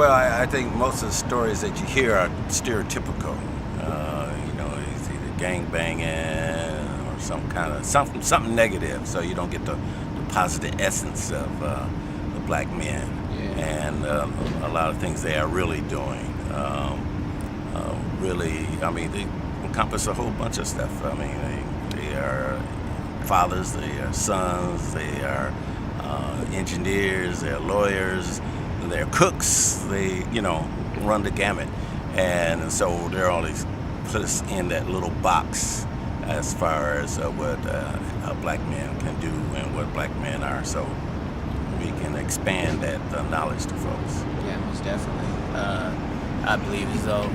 Well, I think most of the stories that you hear are stereotypical. It's either gang banging or something negative, so you don't get the positive essence of the black men and a lot of things they are really doing. They encompass a whole bunch of stuff. I mean, they are fathers, they are sons, they are engineers, they're lawyers, they're cooks, they, run the gamut. And so they're always put us in that little box as far as what black men can do and what black men are. So we can expand that knowledge to folks. Yeah, most definitely. I believe as though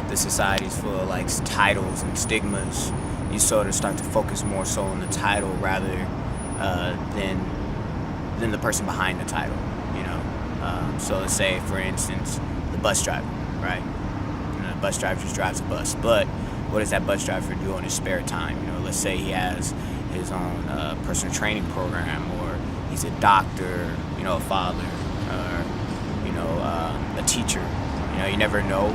the society's full of like titles and stigmas. You sort of start to focus more so on the title rather than the person behind the title. So let's say, for instance, the bus driver, right? The bus driver just drives a bus, but what does that bus driver do on his spare time? Let's say he has his own personal training program, or he's a doctor, a father, or a teacher. You never know,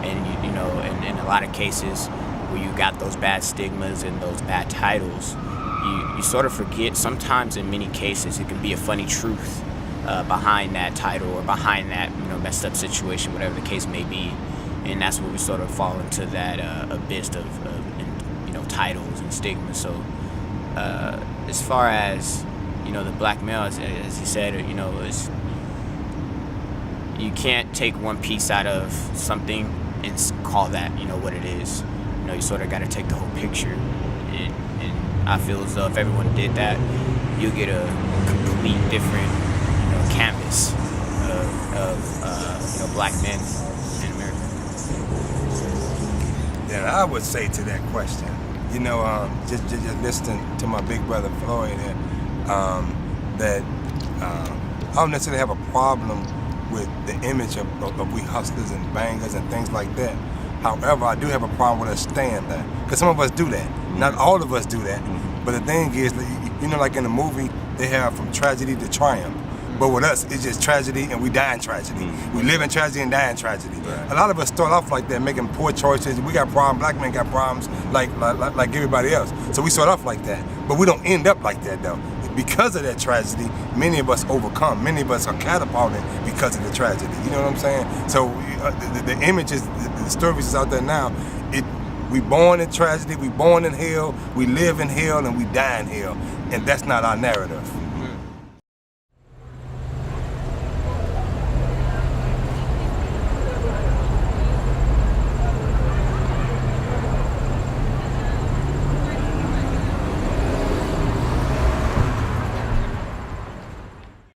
and and in a lot of cases where you got those bad stigmas and those bad titles, you sort of forget. Sometimes, in many cases, it can be a funny truth behind that title or behind that messed up situation, whatever the case may be, and that's where we sort of fall into that abyss of titles and stigmas. So as far as the black male, as you said, is you can't take one piece out of something and call that what it is. You sort of got to take the whole picture, and I feel as though if everyone did that, you'll get a complete different canvas of black men in America. Then I would say to that question, just listening to my big brother Floyd, that I don't necessarily have a problem with the image of we hustlers and bangers and things like that. However, I do have a problem with us staying there, because some of us do that. Not all of us do that. But the thing is, like in the movie, they have from tragedy to triumph. But with us, it's just tragedy and we die in tragedy. We live in tragedy and die in tragedy. Right. A lot of us start off like that, making poor choices. We got problems, black men got problems like everybody else. So we start off like that. But we don't end up like that though. Because of that tragedy, many of us overcome. Many of us are catapulted because of the tragedy. You know what I'm saying? So the images, the stories is out there now. We born in tragedy, we born in hell, we live in hell, and we die in hell. And that's not our narrative.